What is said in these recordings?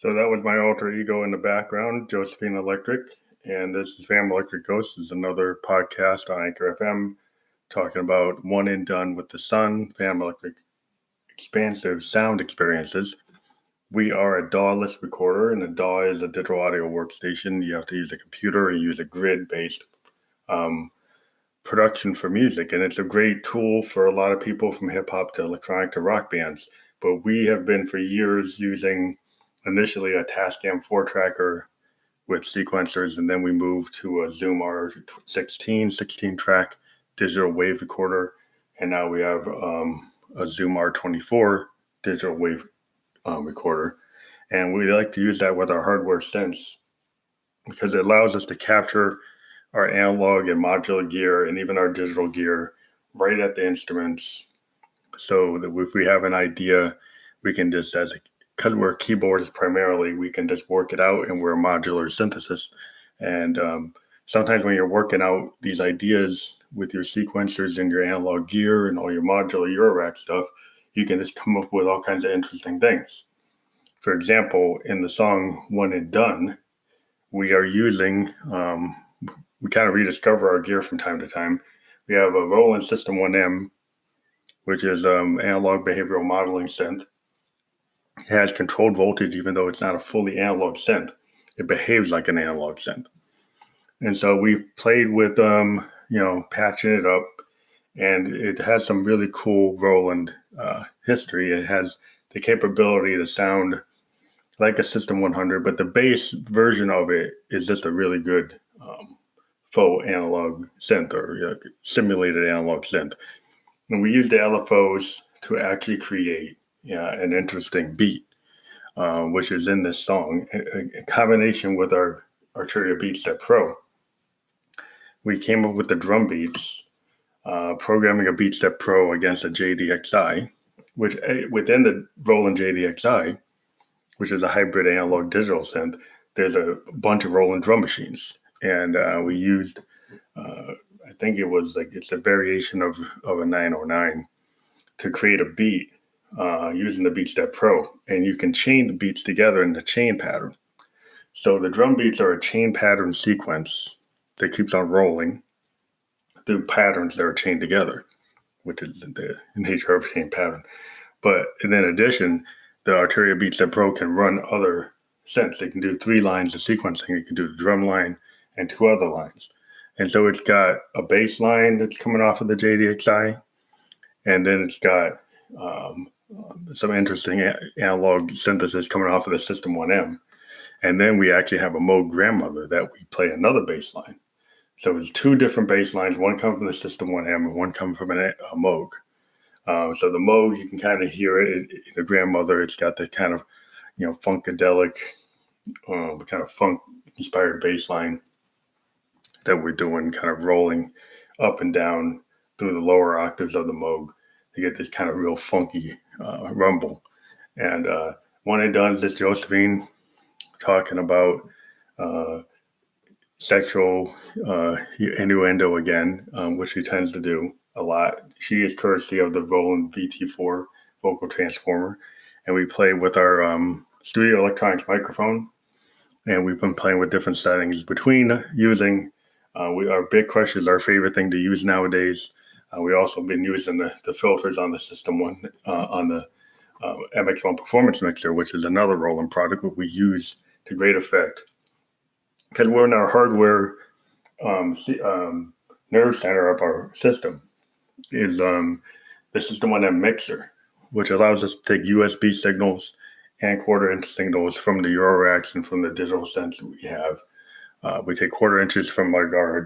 So that was my alter ego in the background, Josephine Electric. And this is Fam Electric Ghost, is another podcast on Anchor FM talking about one and done with the sun, Fam Electric expansive sound experiences. We are a DAW-less recorder, and a DAW is a digital audio workstation. You have to use a computer and use a grid-based production for music. And it's a great tool for a lot of people from hip-hop to electronic to rock bands. But we have been for years using initially a Tascam 4-tracker with sequencers, and then we moved to a Zoom R16 16-track digital wave recorder, and now we have a Zoom R24 digital wave recorder. And we like to use that with our hardware synths because it allows us to capture our analog and modular gear and even our digital gear right at the instruments, so that if we have an idea, we can just, because we're keyboardists primarily, we can just work it out, and we're a modular synthesis. And sometimes when you're working out these ideas with your sequencers and your analog gear and all your modular Eurorack stuff, you can just come up with all kinds of interesting things. For example, in the song One and Done, we are using, we kind of rediscover our gear from time to time. We have a Roland System 1M, which is analog behavioral modeling synth. It has controlled voltage, even though it's not a fully analog synth. It behaves like an analog synth. And so we played with, patching it up, and it has some really cool Roland history. It has the capability to sound like a System 100, but the base version of it is just a really good faux analog synth, or simulated analog synth. And we use the LFOs to actually create an interesting beat, which is in this song, in combination with our Arturia BeatStep Pro. We came up with the drum beats, programming a BeatStep Pro against a JDXI, which within the Roland JDXI, which is a hybrid analog digital synth, there's a bunch of Roland drum machines. And we used, I think it's a variation of a 909 to create a beat using the BeatStep Pro. And you can chain the beats together in the chain pattern. So the drum beats are a chain pattern sequence that keeps on rolling through patterns that are chained together, which is the nature of a chain pattern. But in addition, the Arturia BeatStep Pro can run other synths. It can do 3 lines of sequencing. It can do the drum line and 2 other lines. And so it's got a bass line that's coming off of the JDXI, and then it's got some interesting analog synthesis coming off of the System 1M. And then we actually have a Moog grandmother that we play another bass line. So it's 2 different bass lines. One comes from the System 1M and one comes from a Moog. So the Moog, you can kind of hear it in the grandmother. It's got the kind of, funkadelic, kind of funk-inspired bass line that we're doing, kind of rolling up and down through the lower octaves of the Moog to get this kind of real funky rumble. And One and Done is this Josephine talking about sexual innuendo again, which she tends to do a lot. She is courtesy of the Roland VT4 vocal transformer, and we play with our studio electronics microphone, and we've been playing with different settings between using our Bit Crush is our favorite thing to use nowadays. We also been using the filters on the System 1 on the MX1 Performance Mixer, which is another Roland product that we use to great effect, because we're in our hardware nerve center of our system is the System 1M mixer, which allows us to take USB signals and quarter-inch signals from the Euroracks and from the digital synths we have. We take quarter inches from our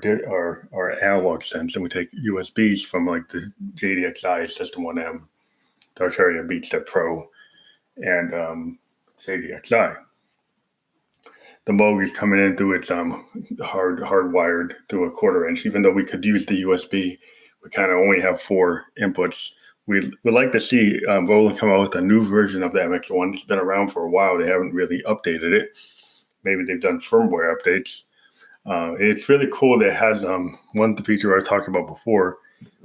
analog synths, and we take USBs from like the JDXI System 1M, the Arturia BeatStep Pro, and JDXI. The Moog is coming in through its hardwired through a quarter inch. Even though we could use the USB, we kind of only have 4 inputs. We'd like to see Roland come out with a new version of the MX1. It's been around for a while. They haven't really updated it. Maybe they've done firmware updates. It's really cool that it has one feature I talked about before.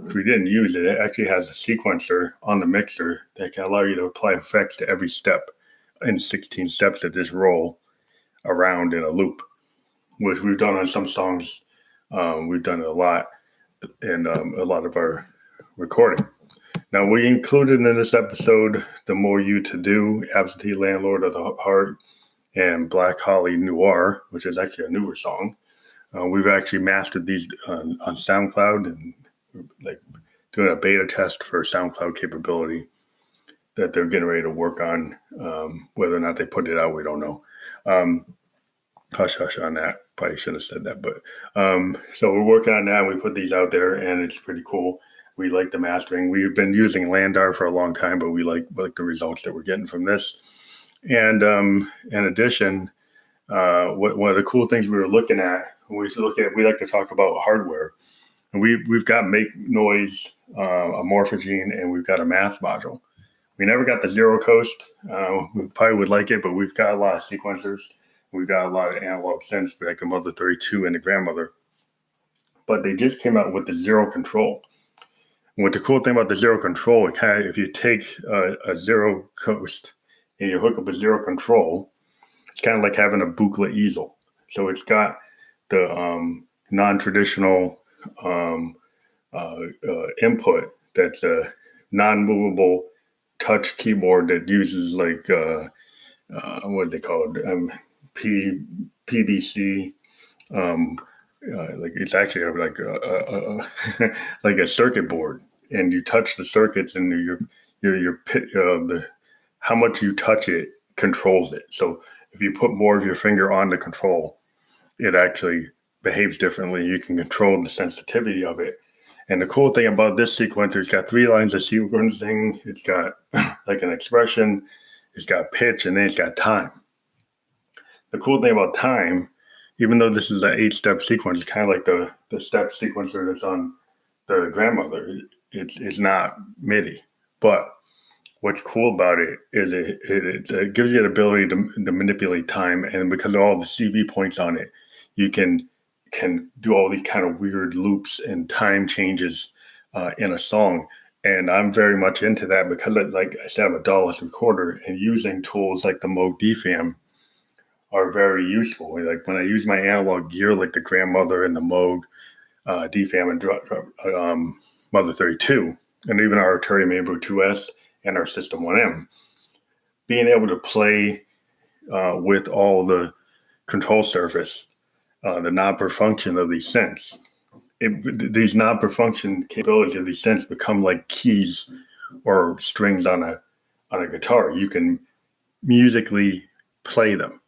If we didn't use it, it actually has a sequencer on the mixer that can allow you to apply effects to every step in 16 steps that just roll around in a loop, which we've done on some songs. We've done it a lot in a lot of our recording. Now, we included in this episode The More You To Do, Absentee Landlord of the Heart, and Black Holly Noir, which is actually a newer song. We've actually mastered these on SoundCloud and like doing a beta test for SoundCloud capability that they're getting ready to work on. Whether or not they put it out, we don't know. Hush hush on that. Probably shouldn't have said that, but so we're working on that. We put these out there, and it's pretty cool. We like the mastering. We've been using Landar for a long time, but we like the results that we're getting from this. And in addition, one of the cool things we were looking at, we like to talk about hardware. And we've got Make Noise, a Morphogene, and we've got a math module. We never got the Zero Coast. We probably would like it, but we've got a lot of sequencers. We've got a lot of analog synths, like the Mother 32 and the Grandmother. But they just came out with the Zero Control. And what the cool thing about the Zero Control, it kind of, if you take a Zero Coast and you hook up a Zero Control, it's kind of like having a Buchla easel. So it's got the non-traditional input that's a non-movable touch keyboard that uses like what they call it, PBC. Like it's actually like a like a circuit board, and you touch the circuits, and the how much you touch it controls it. So if you put more of your finger on the control, it actually behaves differently. You can control the sensitivity of it. And the cool thing about this sequencer, it's got 3 lines of sequencing. It's got like an expression, it's got pitch, and then it's got time. The cool thing about time, even though this is an 8-step sequence, it's kind of like the step sequencer that's on the Grandmother. It's not MIDI. But what's cool about it is it gives you the ability to manipulate time. And because of all the CV points on it, you can do all these kind of weird loops and time changes in a song. And I'm very much into that because, like I said, I'm a DAWless recorder, and using tools like the Moog DFAM are very useful. Like when I use my analog gear, like the Grandmother and the Moog DFAM and Mother 32, and even our Arturia Mainboard 2S and our System 1M, being able to play with all the control surface, the non-per-function of these synths. These non-per-function capabilities of these synths become like keys or strings on a guitar. You can musically play them.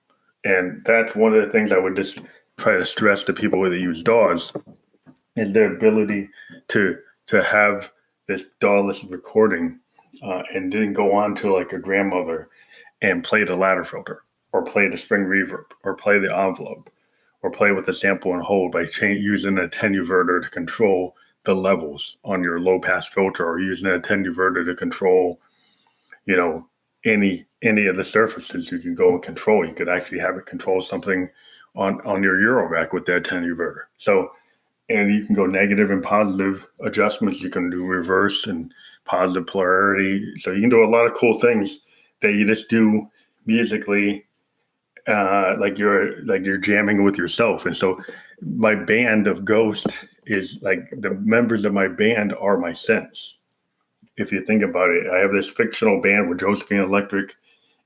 And that's one of the things I would just try to stress to people that use DAWs is their ability to have this DAW-less recording and then go on to like a Grandmother and play the ladder filter or play the spring reverb or play the envelope or play with the sample and hold by using a attenuverter to control the levels on your low-pass filter, or using an attenuverter to control, any of the surfaces you can go and control. You could actually have it control something on your Euro rack with the attenuverter. So, and you can go negative and positive adjustments. You can do reverse and positive polarity. So you can do a lot of cool things that you just do musically, like you're jamming with yourself. And so my band of Ghost is like, the members of my band are my synths. If you think about it, I have this fictional band where Josephine Electric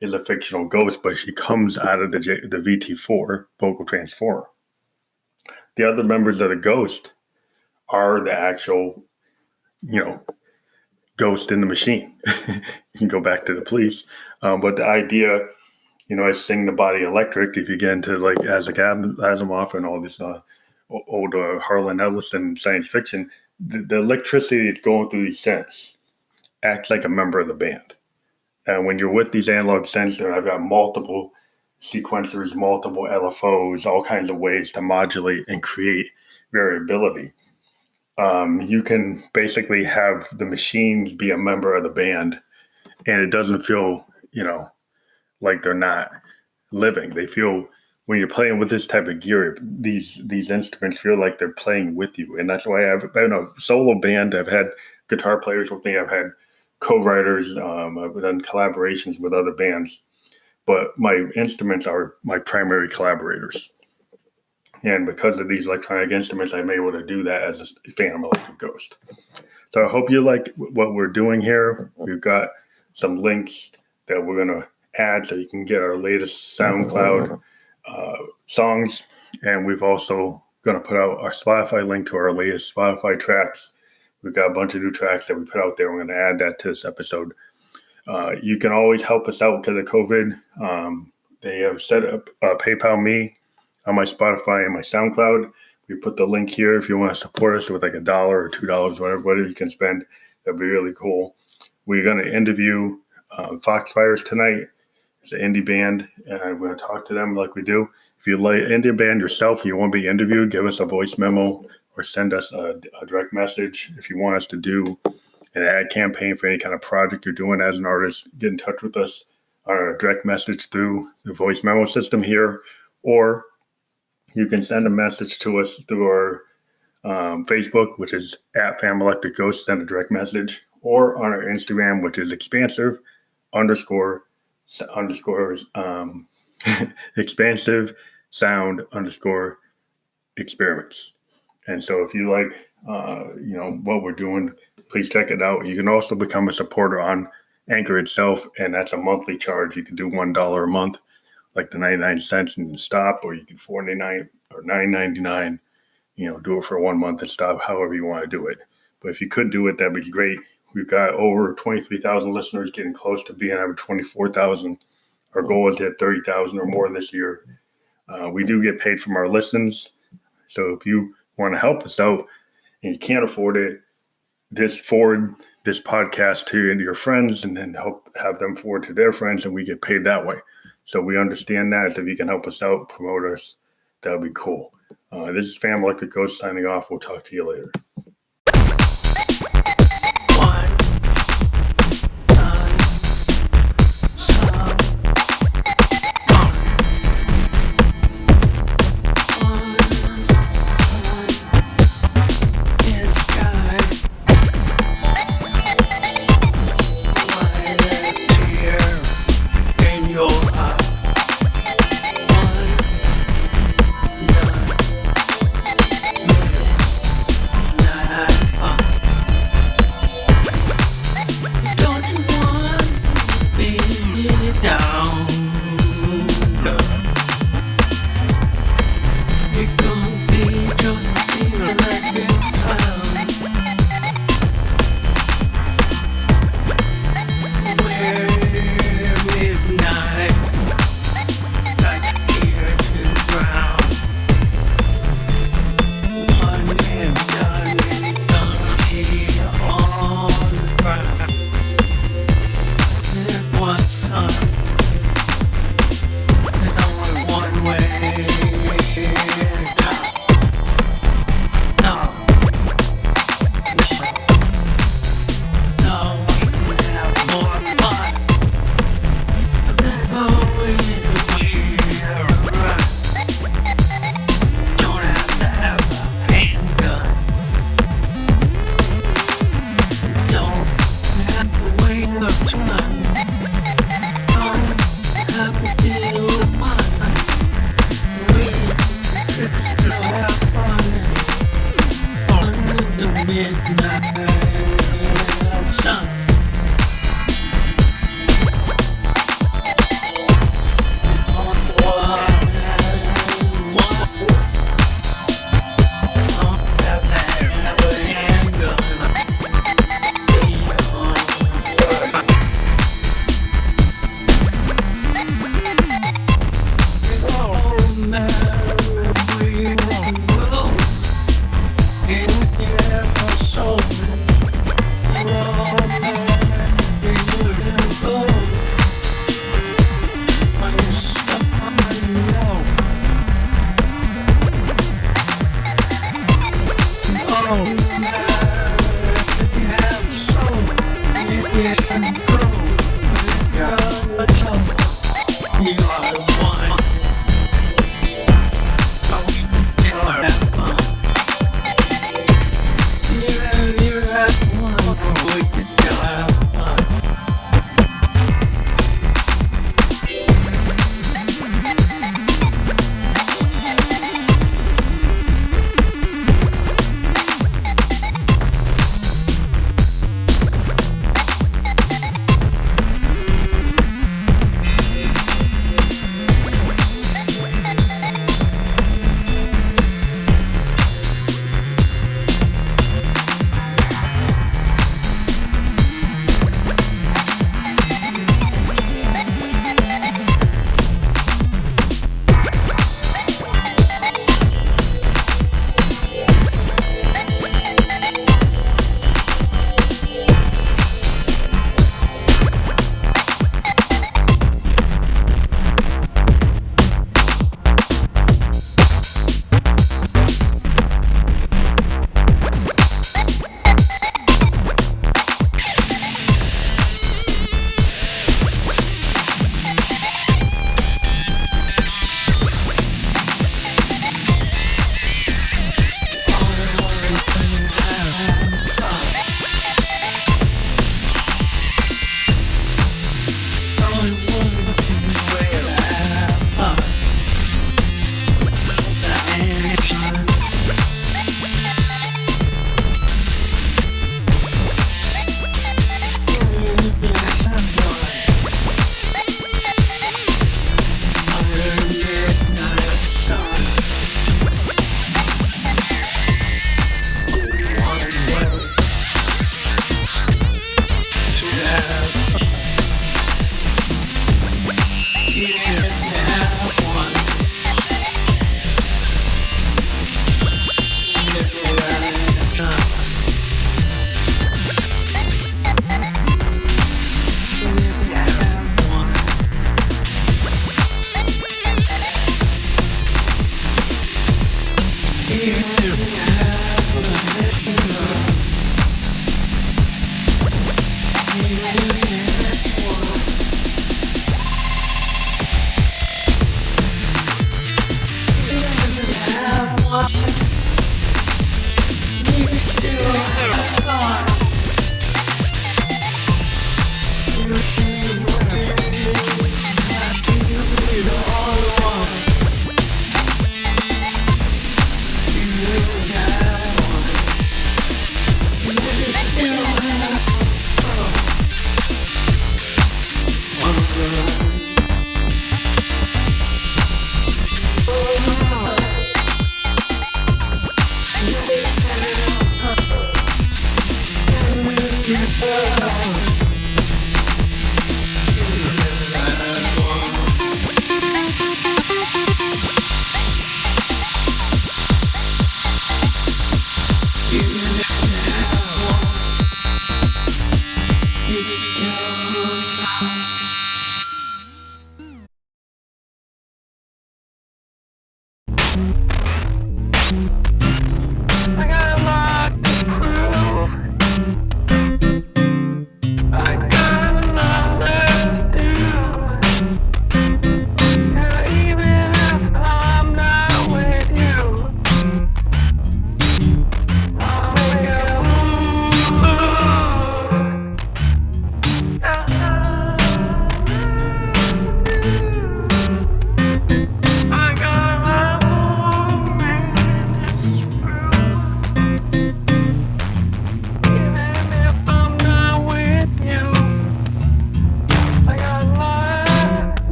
is a fictional ghost, but she comes out of the VT4 vocal transformer. The other members of the Ghost are the actual, ghost in the machine. You can go back to the Police. But the idea, I sing the body electric. If you get into like Isaac Asimov and all this old Harlan Ellison science fiction, the electricity that's going through these synths acts like a member of the band. And when you're with these analog synths, and I've got multiple sequencers, multiple LFOs, all kinds of ways to modulate and create variability. You can basically have the machines be a member of the band, and it doesn't feel, like they're not living. They feel, when you're playing with this type of gear, these instruments feel like they're playing with you. And that's why I've been a solo band. I've had guitar players with me. I've had co-writers. I've done collaborations with other bands. but my instruments are my primary collaborators. And because of these electronic instruments, I'm able to do that as a Phantom Electric Ghost. So I hope you like what we're doing here. We've got some links that we're going to add so you can get our latest SoundCloud songs. And we've also going to put out our Spotify link to our latest Spotify tracks. We've got a bunch of new tracks that we put out there. We're going to add that to this episode. You can always help us out because of COVID. They have set up PayPal Me on my Spotify and my SoundCloud. We put the link here if you want to support us with like $1 or $2, whatever you can spend. That'd be really cool. We're going to interview Foxfires tonight. It's an indie band, and I'm going to talk to them like we do. If you like indie band yourself and you want to be interviewed, give us a voice memo or send us a direct message. If you want us to do an ad campaign for any kind of project you're doing as an artist, get in touch with us on a direct message through the voice memo system here, or you can send a message to us through our Facebook, which is at Phantom Electric Ghost, send a direct message, or on our Instagram, which is expansive expansive sound experiments. And so if you like, what we're doing, please check it out. You can also become a supporter on Anchor itself, and that's a monthly charge. You can do $1 a month, like the 99 cents and stop, or you can $4.99 or $9.99, do it for 1 month and stop, however you want to do it. But if you could do it, that'd be great. We've got over 23,000 listeners, getting close to being over 24,000. Our goal is to hit 30,000 or more this year. We do get paid from our listens. So if you want to help us out and you can't afford it, just forward this podcast to your friends and then have them forward to their friends, and we get paid that way. So we understand that. So if you can help us out, promote us, that would be cool. This is Phantom Electric Ghost signing off. We'll talk to you later.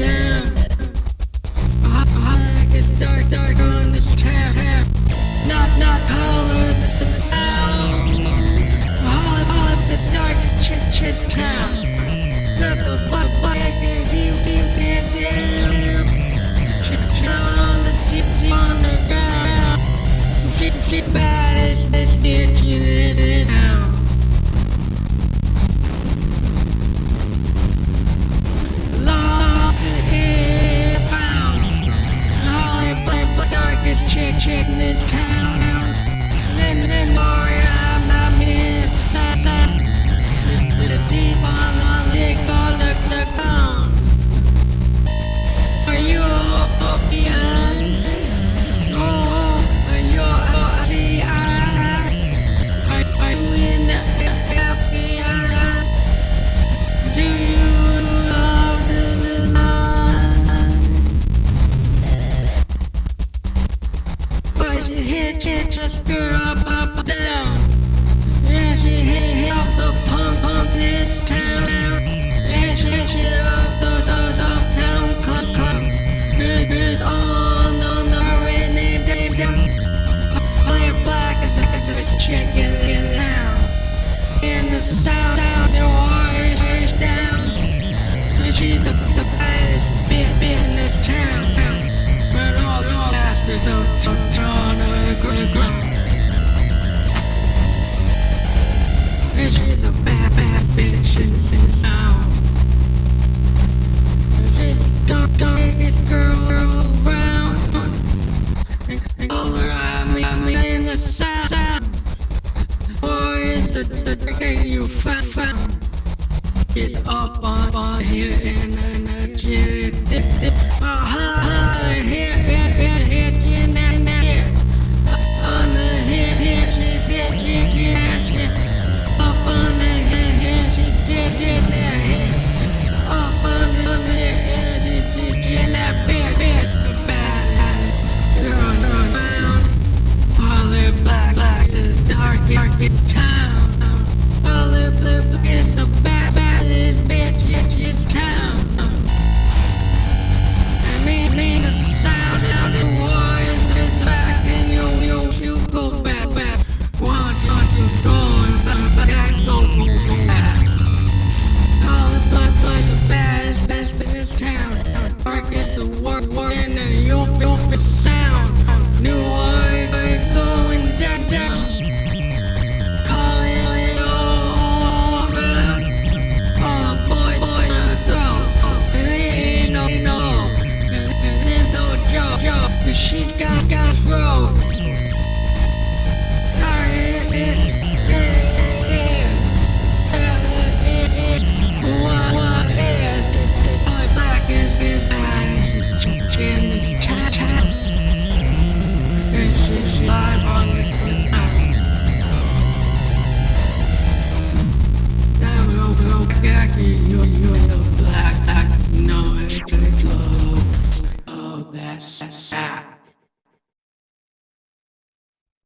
down. Like it's dark on this town. Not colored, it's a sound. All of the darkest chit town. Not the black and you can't down. Down on the deep underground. She bad as this bitch in this town. Chick in this town. Then I'm inside. With a deep on dick on the ground. Are you behind? Oh, are you behind? Are you in the FBI? Do you love the line? But she hit just girl up down. And she hit off the pump this town. And she up the uptown club. It's all the rainy day down. Play black as a chicken in town. In the south, the war is down. And she's the baddest bitch in this town. And all bastards on the ground. And she's the bad bitch in this town. She's the darkest girl around. And all around me in the south. Or is the you found? It's up on here in the gym. Here in here. On the here, up on the here, she gets there. Up on the here, she in that bed, bad. You're around. All they're black, the darkest town. All they're blue is the baddest bitch, it's town. I mean the sound of the war is back, and you go back. Want you going back, go back. All the baddest best in this town. Darkest the war, and you'll feel sound. New war is going down. Calling over. Oh boy, girl. And ain't no. And there's no joke. The shit got thrown. What is it? Black is bad. Chicken is chat. And she's live on the ground. Now you're in the black. No, it's a glow. Oh, that's sad.